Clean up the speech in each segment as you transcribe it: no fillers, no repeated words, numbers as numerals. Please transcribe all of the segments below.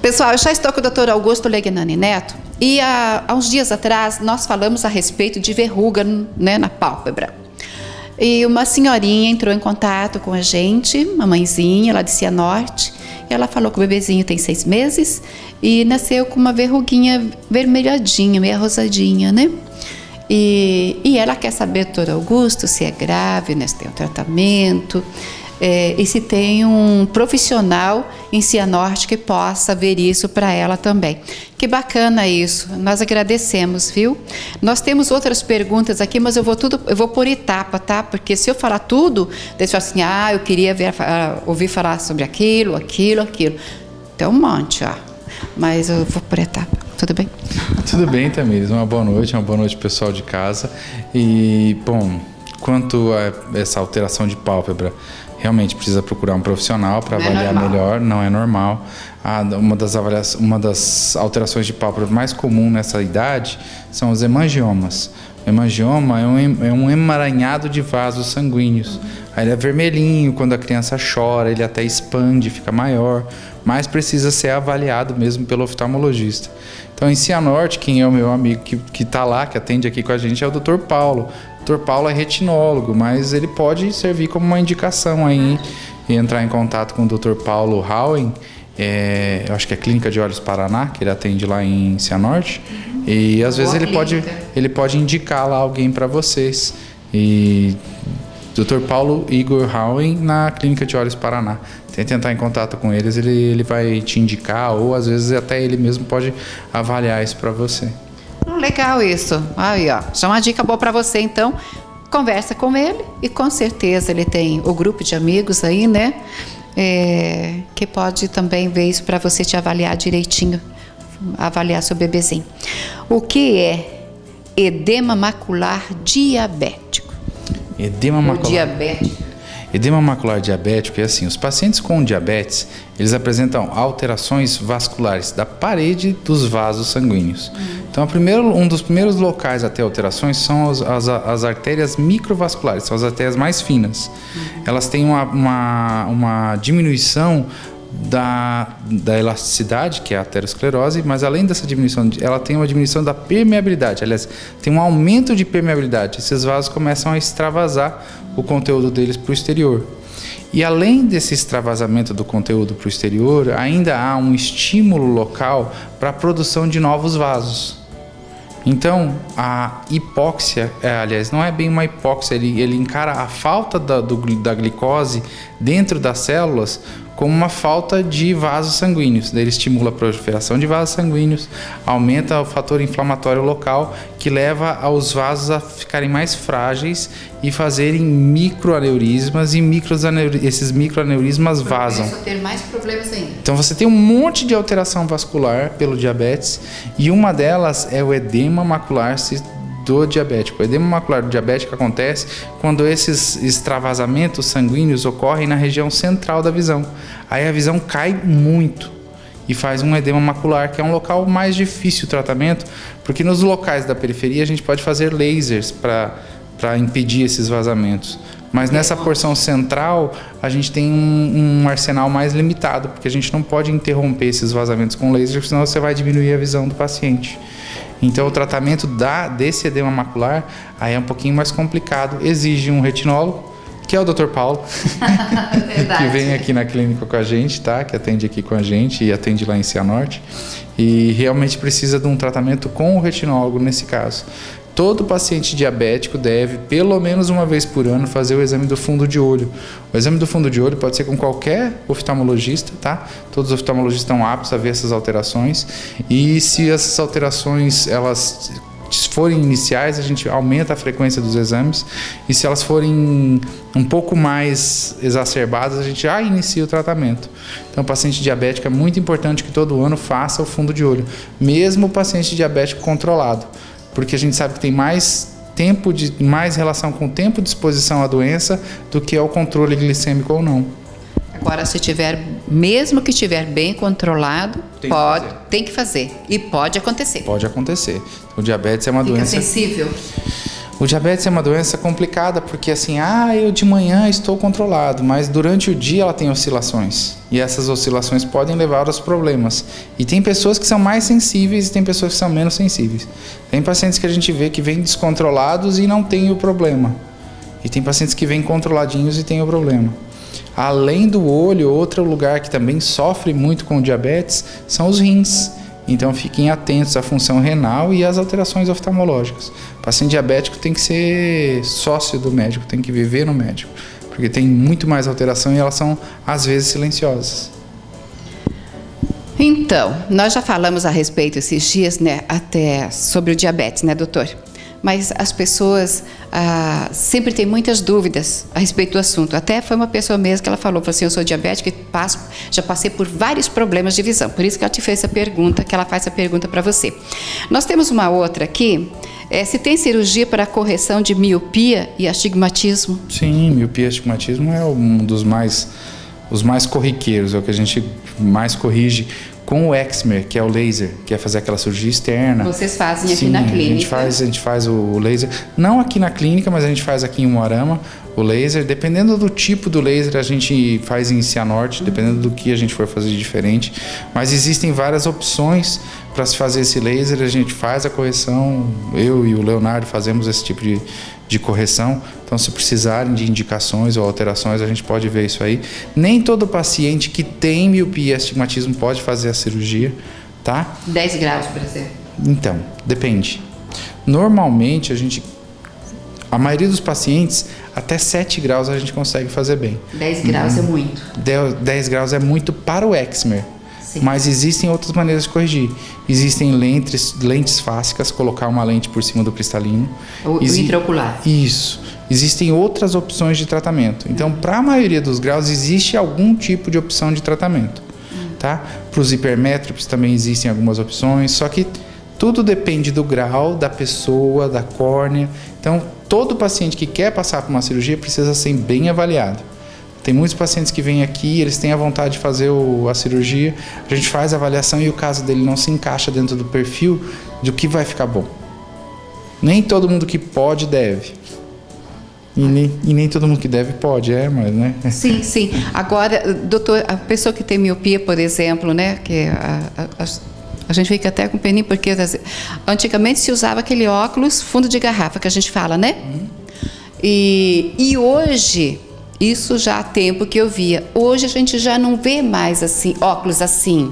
Pessoal, eu já estou com o Dr. Augusto Legnani Neto e há uns dias atrás nós falamos a respeito de verruga, né, na pálpebra. E uma senhorinha entrou em contato com a gente, uma mãezinha lá de Cianorte. Ela falou que o bebezinho tem 6 meses e nasceu com uma verruguinha vermelhadinha, meio rosadinha, né? E ela quer saber, doutor Augusto, se é grave, né, se tem um tratamento, e se tem um profissional em Cianorte que possa ver isso para ela também. Que bacana isso, nós agradecemos, viu? Nós temos outras perguntas aqui, mas eu vou por etapa, tá? Porque se eu falar tudo, eles falam assim, eu queria ouvir falar sobre aquilo. Tem um monte, ó. Mas eu vou por etapa, tudo bem? Tudo bem, Tamires, uma boa noite pessoal de casa. E, bom, quanto a essa alteração de pálpebra, realmente precisa procurar um profissional para avaliar melhor, não é normal. Uma das alterações de pálpebra mais comum nessa idade são os hemangiomas. O hemangioma é um emaranhado de vasos sanguíneos. Aí ele é vermelhinho, quando a criança chora, ele até expande, fica maior, mas precisa ser avaliado mesmo pelo oftalmologista. Então, em Cianorte, quem é o meu amigo que está lá, que atende aqui com a gente, é o Dr. Paulo. O Dr. Paulo é retinólogo, mas ele pode servir como uma indicação aí e entrar em contato com o Dr. Paulo Howen, eu acho que é Clínica de Olhos Paraná, que ele atende lá em Cianorte. E às vezes ele pode indicar lá alguém para vocês. E Dr. Paulo Igor Howen na Clínica de Olhos Paraná. Tenta entrar em contato com eles, ele vai te indicar, ou às vezes até ele mesmo pode avaliar isso para você. Legal isso. Aí, ó, já uma dica boa para você, então. Conversa com ele e com certeza ele tem o grupo de amigos aí, né? Que pode também ver isso para você te avaliar direitinho, avaliar seu bebezinho. O que é edema macular diabético? Edema macular diabético. Edema macular diabético é assim, os pacientes com diabetes, eles apresentam alterações vasculares da parede dos vasos sanguíneos. Então, um dos primeiros locais a ter alterações são as artérias microvasculares, são as artérias mais finas. Elas têm uma diminuição da elasticidade, que é a aterosclerose, mas além dessa diminuição, ela tem uma diminuição da permeabilidade. Aliás, tem um aumento de permeabilidade. Esses vasos começam a extravasar o conteúdo deles para o exterior. E além desse extravasamento do conteúdo para o exterior, ainda há um estímulo local para a produção de novos vasos. Então, a hipóxia, aliás, não é bem uma hipóxia, ele encara a falta da glicose dentro das células como uma falta de vasos sanguíneos. Daí ele estimula a proliferação de vasos sanguíneos, aumenta o fator inflamatório local, que leva aos vasos a ficarem mais frágeis e fazerem microaneurismas, e esses microaneurismas vazam. Começa a ter mais problemas ainda. Então você tem um monte de alteração vascular pelo diabetes, e uma delas é o edema macular do diabético. O edema macular do diabético acontece quando esses extravasamentos sanguíneos ocorrem na região central da visão. Aí a visão cai muito e faz um edema macular, que é um local mais difícil o tratamento, porque nos locais da periferia a gente pode fazer lasers para impedir esses vazamentos. Mas nessa porção central a gente tem um arsenal mais limitado, porque a gente não pode interromper esses vazamentos com laser, senão você vai diminuir a visão do paciente. Então o tratamento desse edema macular aí é um pouquinho mais complicado, exige um retinólogo, que é o Dr. Paulo, que vem aqui na clínica com a gente, tá? Que atende aqui com a gente e atende lá em Cianorte, e realmente precisa de um tratamento com o retinólogo nesse caso. Todo paciente diabético deve, pelo menos uma vez por ano, fazer o exame do fundo de olho. O exame do fundo de olho pode ser com qualquer oftalmologista, tá? Todos os oftalmologistas estão aptos a ver essas alterações. E se essas alterações elas forem iniciais, a gente aumenta a frequência dos exames. E se elas forem um pouco mais exacerbadas, a gente já inicia o tratamento. Então, o paciente diabético é muito importante que todo ano faça o fundo de olho, mesmo o paciente diabético controlado, porque a gente sabe que tem mais relação com o tempo de exposição à doença do que ao controle glicêmico ou não. Agora, se tiver, mesmo que estiver bem controlado, tem que fazer. E pode acontecer. Pode acontecer. O diabetes é uma doença... Fica sensível? O diabetes é uma doença complicada porque assim, eu de manhã estou controlado, mas durante o dia ela tem oscilações. E essas oscilações podem levar aos problemas. E tem pessoas que são mais sensíveis e tem pessoas que são menos sensíveis. Tem pacientes que a gente vê que vêm descontrolados e não tem o problema. E tem pacientes que vêm controladinhos e tem o problema. Além do olho, outro lugar que também sofre muito com o diabetes são os rins. Então fiquem atentos à função renal e às alterações oftalmológicas. O paciente diabético tem que ser sócio do médico, tem que viver no médico, porque tem muito mais alteração e elas são às vezes silenciosas. Então, nós já falamos a respeito esses dias, né, até sobre o diabetes, né, doutor? Mas as pessoas sempre têm muitas dúvidas a respeito do assunto. Até foi uma pessoa mesmo que ela falou assim, eu sou diabética e já passei por vários problemas de visão. Por isso que ela te fez essa pergunta, que ela faz essa pergunta para você. Nós temos uma outra aqui, se tem cirurgia para a correção de miopia e astigmatismo? Sim, miopia e astigmatismo é um dos os mais corriqueiros, é o que a gente mais corrige com o excimer, que é o laser, que é fazer aquela cirurgia externa. Vocês fazem aqui Sim, na clínica? A gente faz o laser, não aqui na clínica, mas a gente faz aqui em Umuarama, o laser. Dependendo do tipo do laser, a gente faz em Cianorte, dependendo do que a gente for fazer de diferente. Mas existem várias opções para se fazer esse laser, a gente faz a correção, eu e o Leonardo fazemos esse tipo de correção. Então, se precisarem de indicações ou alterações, a gente pode ver isso aí. Nem todo paciente que tem miopia e astigmatismo pode fazer a cirurgia, tá? 10 graus, por exemplo. Então, depende. Normalmente, a maioria dos pacientes, até 7 graus a gente consegue fazer bem. 10 graus é muito. 10 graus é muito para o excimer. Sim. Mas existem outras maneiras de corrigir. Existem lentes fásicas, colocar uma lente por cima do cristalino. O intraocular. Isso. Existem outras opções de tratamento. Então, para a maioria dos graus, existe algum tipo de opção de tratamento. Tá? Para os hipermétropes também existem algumas opções, só que tudo depende do grau, da pessoa, da córnea. Então, todo paciente que quer passar por uma cirurgia precisa ser bem avaliado. Tem muitos pacientes que vêm aqui, eles têm a vontade de fazer a cirurgia, a gente faz a avaliação e o caso dele não se encaixa dentro do perfil do que vai ficar bom. Nem todo mundo que pode deve. E nem todo mundo que deve pode, mas, né? Sim, sim. Agora, doutor, a pessoa que tem miopia, por exemplo, né, que a gente fica até com peninho, porque antigamente se usava aquele óculos fundo de garrafa, que a gente fala, né? E hoje, isso já há tempo que eu via, hoje a gente já não vê mais assim, óculos assim.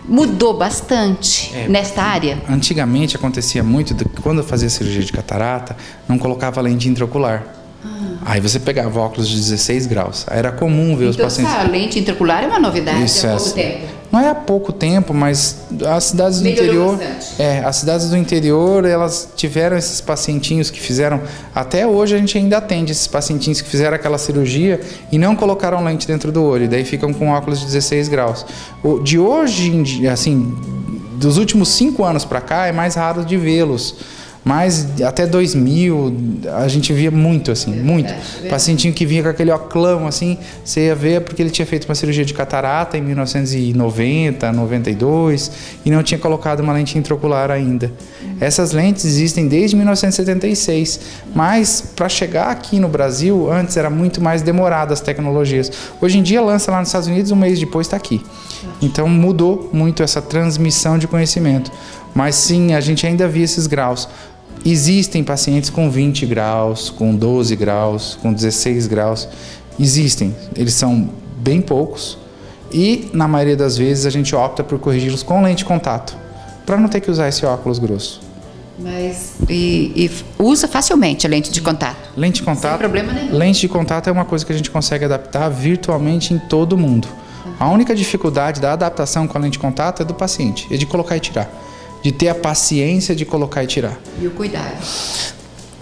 Mudou bastante nesta área? Antigamente acontecia muito, quando eu fazia cirurgia de catarata, não colocava lente intraocular. Aí você pegava óculos de 16 graus. Aí era comum ver os pacientes... Então, a lente intraocular é uma novidade há pouco tempo. Não é há pouco tempo, mas as cidades do interior... as cidades do interior, elas tiveram esses pacientinhos que fizeram... Até hoje a gente ainda atende esses pacientinhos que fizeram aquela cirurgia e não colocaram lente dentro do olho. E daí ficam com óculos de 16 graus. De hoje em dia, assim, dos últimos 5 anos para cá, é mais raro de vê-los. Mas até 2000 a gente via muito assim, muito. Pacientinho que vinha com aquele oclão assim, você ia ver porque ele tinha feito uma cirurgia de catarata em 1990, 92 e não tinha colocado uma lente intraocular ainda. Essas lentes existem desde 1976, mas para chegar aqui no Brasil, antes era muito mais demorada as tecnologias. Hoje em dia lança lá nos Estados Unidos, um mês depois está aqui. Então mudou muito essa transmissão de conhecimento. Mas sim, a gente ainda via esses graus. Existem pacientes com 20 graus, com 12 graus, com 16 graus. Existem, eles são bem poucos e na maioria das vezes a gente opta por corrigi-los com lente de contato, para não ter que usar esse óculos grosso. Mas e usa facilmente a lente de contato? Lente de contato, sem problema nenhum. Lente de contato é uma coisa que a gente consegue adaptar virtualmente em todo mundo. A única dificuldade da adaptação com a lente de contato é do paciente, é de colocar e tirar. De ter a paciência de colocar e tirar. E o cuidado?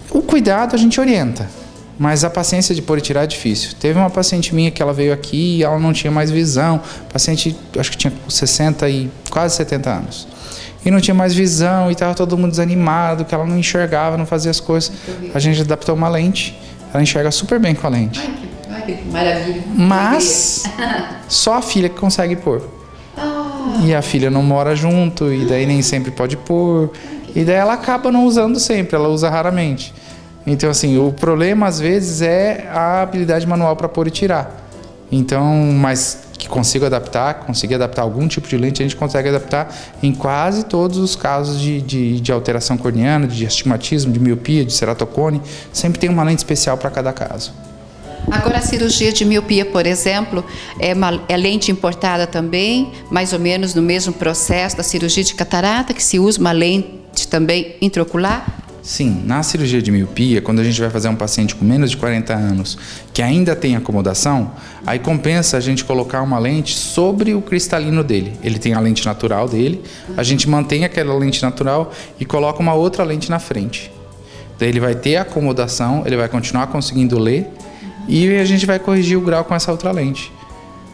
O cuidado a gente orienta, mas a paciência de pôr e tirar é difícil. Teve uma paciente minha que ela veio aqui e ela não tinha mais visão. Paciente, acho que tinha 60 e quase 70 anos. E não tinha mais visão e estava todo mundo desanimado, que ela não enxergava, não fazia as coisas. A gente adaptou uma lente, ela enxerga super bem com a lente. Ai, que maravilha. Mas só a filha que consegue pôr. E a filha não mora junto, e daí nem sempre pode pôr. E daí ela acaba não usando sempre, ela usa raramente. Então, assim, o problema às vezes é a habilidade manual para pôr e tirar. Então, mas que conseguir adaptar algum tipo de lente, a gente consegue adaptar em quase todos os casos de alteração corneana, de astigmatismo, de miopia, de ceratocone. Sempre tem uma lente especial para cada caso. Agora, a cirurgia de miopia, por exemplo, é lente importada também, mais ou menos no mesmo processo da cirurgia de catarata, que se usa uma lente também intraocular? Sim, na cirurgia de miopia, quando a gente vai fazer um paciente com menos de 40 anos que ainda tem acomodação, aí compensa a gente colocar uma lente sobre o cristalino dele. Ele tem a lente natural dele, a gente mantém aquela lente natural e coloca uma outra lente na frente. Daí ele vai ter acomodação, ele vai continuar conseguindo ler e a gente vai corrigir o grau com essa outra lente.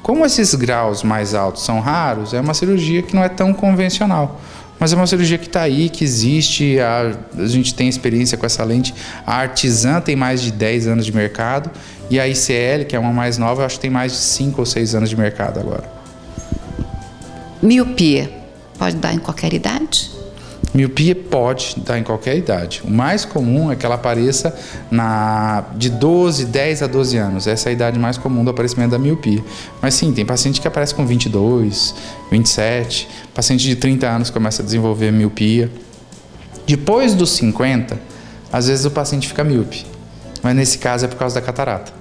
Como esses graus mais altos são raros, é uma cirurgia que não é tão convencional. Mas é uma cirurgia que está aí, que existe, a gente tem experiência com essa lente. A Artisan tem mais de 10 anos de mercado e a ICL, que é uma mais nova, eu acho que tem mais de 5 ou 6 anos de mercado agora. Miopia pode dar em qualquer idade? Miopia pode dar em qualquer idade. O mais comum é que ela apareça de 10 a 12 anos. Essa é a idade mais comum do aparecimento da miopia. Mas sim, tem paciente que aparece com 22, 27. Paciente de 30 anos começa a desenvolver miopia. Depois dos 50, às vezes o paciente fica míope. Mas nesse caso é por causa da catarata.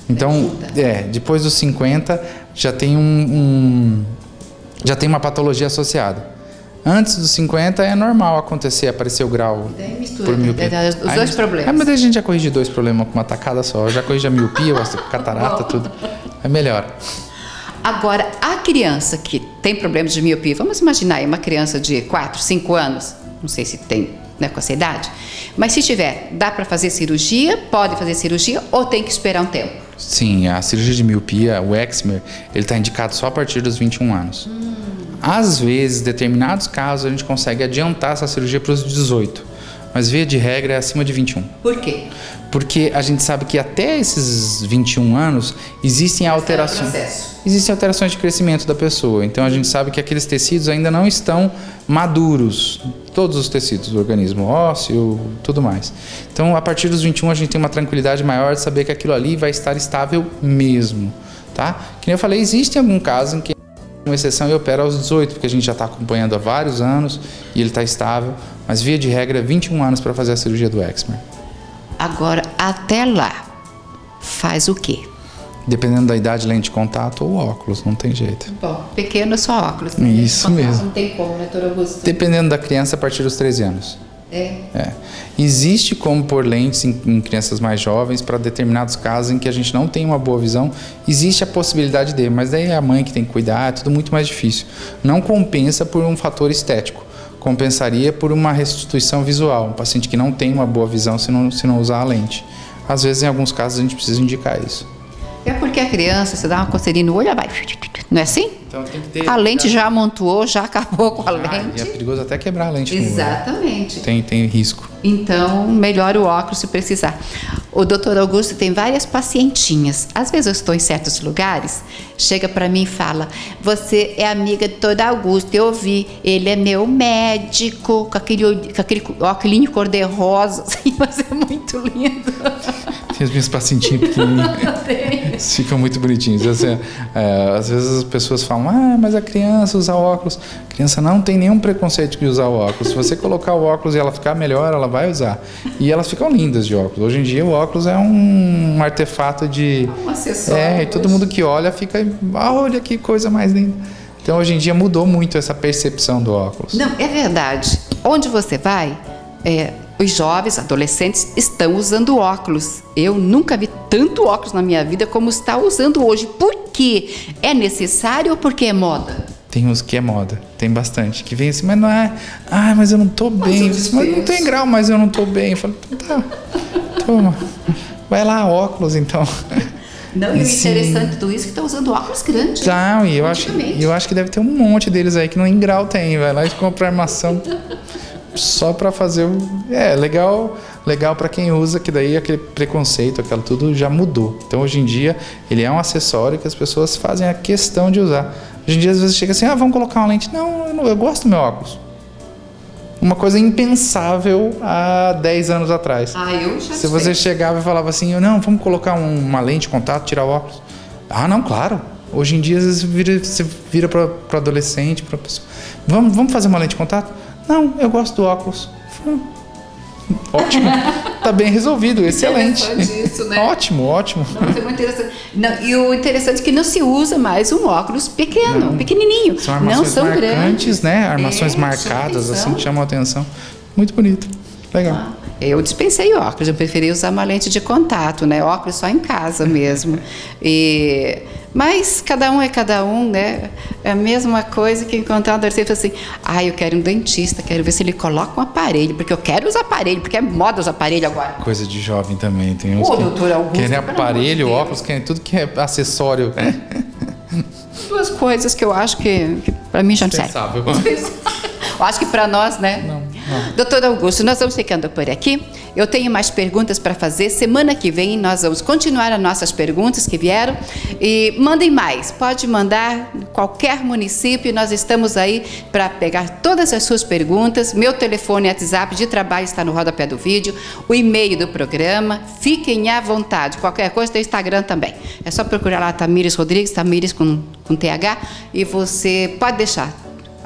Então, depois dos 50 já tem já tem uma patologia associada. Antes dos 50 é normal aparecer o grau por miopia. Os dois problemas. Mas a gente já corrige 2 problemas com uma tacada só. Já corrige a miopia, a catarata, tudo. É melhor. Agora, a criança que tem problemas de miopia, vamos imaginar aí uma criança de 4, 5 anos, não sei se tem, né, com essa idade, mas se tiver, dá para fazer cirurgia, pode fazer cirurgia ou tem que esperar um tempo? Sim, a cirurgia de miopia, o Excimer, ele está indicado só a partir dos 21 anos. Às vezes, em determinados casos, a gente consegue adiantar essa cirurgia para os 18. Mas, via de regra, é acima de 21. Por quê? Porque a gente sabe que até esses 21 anos existem alterações. Existem alterações de crescimento da pessoa. Então, a gente sabe que aqueles tecidos ainda não estão maduros. Todos os tecidos do organismo, ósseo, tudo mais. Então, a partir dos 21, a gente tem uma tranquilidade maior de saber que aquilo ali vai estar estável mesmo. Tá? Que nem eu falei, existe algum caso em que uma exceção e opera aos 18, porque a gente já está acompanhando há vários anos e ele está estável, mas via de regra 21 anos para fazer a cirurgia do Excimer. Agora, até lá, faz o quê? Dependendo da idade, lente de contato ou óculos, não tem jeito. Bom, pequeno é só óculos. Né? Isso mesmo. Não tem como, né, doutor Augusto? Dependendo da criança, a partir dos 13 anos. Existe como pôr lentes em crianças mais jovens para determinados casos em que a gente não tem uma boa visão. Existe a possibilidade de, mas daí é a mãe que tem que cuidar, é tudo muito mais difícil. Não compensa por um fator estético, compensaria por uma restituição visual. Um paciente que não tem uma boa visão se não usar a lente. Às vezes, em alguns casos, a gente precisa indicar isso. É porque a criança, você dá uma coceirinha no olho, ela vai... Não é assim? Então, tem que ter, a lente já amontoou, já acabou com a lente. E é perigoso até quebrar a lente. Exatamente. Tem risco. Então, melhor o óculos se precisar. O doutor Augusto tem várias pacientinhas. Às vezes eu estou em certos lugares, chega para mim e fala: você é amiga do doutor Augusto, eu vi, ele é meu médico, com aquele óculos cor-de-rosa, assim, mas é muito lindo. Tem os meus pacientinhos pequenininhos. Ficam muito bonitinhos. Assim, às vezes as pessoas falam: mas a criança usa óculos. A criança não tem nenhum preconceito de usar o óculos. Se você colocar o óculos e ela ficar melhor, ela vai usar. E elas ficam lindas de óculos. Hoje em dia o óculos é um artefato de... Um acessório. E todo mundo que olha fica... olha que coisa mais linda. Então hoje em dia mudou muito essa percepção do óculos. Não, é verdade. Onde você vai... os jovens, adolescentes, estão usando óculos. Eu nunca vi tanto óculos na minha vida como está usando hoje. Por quê? É necessário ou porque é moda? Tem uns que é moda, tem bastante. Que vem assim, mas não é... mas eu não tô bem. Mas não tem grau, mas eu não tô bem. Eu falo, tá, toma. Vai lá, óculos então. Não, e o interessante de tudo isso é que está usando óculos grandes. Não, e eu acho que deve ter um monte deles aí que nem grau tem. Vai lá e compra armação... só para fazer legal para quem usa, que daí aquele preconceito, aquilo tudo já mudou. Então hoje em dia ele é um acessório que as pessoas fazem a questão de usar. Hoje em dia às vezes chega assim: vamos colocar uma lente. Não, eu gosto do meu óculos. Uma coisa impensável há 10 anos atrás. Eu já Se você chegava e falava assim, não, vamos colocar uma lente de contato, tirar o óculos. Não, claro. Hoje em dia você vira para adolescente, para pessoa. Vamos fazer uma lente de contato? Não, eu gosto do óculos. Ótimo. Tá bem resolvido, excelente. Isso, né? Ótimo. Nossa, é muito interessante. E o interessante é que não se usa mais um óculos pequeno, pequenininho. São armações marcantes, né? Armações marcadas, assim, que chamam a atenção. Muito bonito. Legal. Eu dispensei óculos, eu preferi usar uma lente de contato, né? Óculos só em casa mesmo. Mas cada um é cada um, né? É a mesma coisa que encontrar um adolescente e falar assim, eu quero um dentista, quero ver se ele coloca um aparelho, porque eu quero usar aparelho, porque é moda usar aparelho agora. Coisa de jovem também, tem uns doutor Augusto, querem aparelho, óculos, querem tudo que é acessório. Duas coisas que eu acho que para mim já não serve. Eu acho que para nós, né? Não. Doutor Augusto, nós vamos ficando por aqui. Eu tenho mais perguntas para fazer. Semana que vem nós vamos continuar as nossas perguntas que vieram. E mandem mais. Pode mandar em qualquer município. Nós estamos aí para pegar todas as suas perguntas. Meu telefone e WhatsApp de trabalho está no rodapé do vídeo. O e-mail do programa. Fiquem à vontade. Qualquer coisa tem Instagram também. É só procurar lá Tamires Rodrigues, Tamires com TH. E você pode deixar.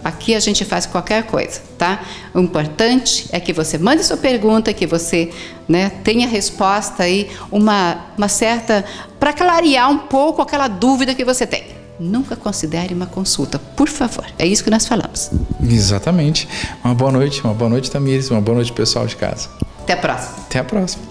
Aqui a gente faz qualquer coisa, tá? O importante é que você mande sua pergunta, que você, né, tenha resposta aí, uma certa, para clarear um pouco aquela dúvida que você tem. Nunca considere uma consulta, por favor. É isso que nós falamos. Exatamente. Uma boa noite, Tamires, uma boa noite, pessoal de casa. Até a próxima. Até a próxima.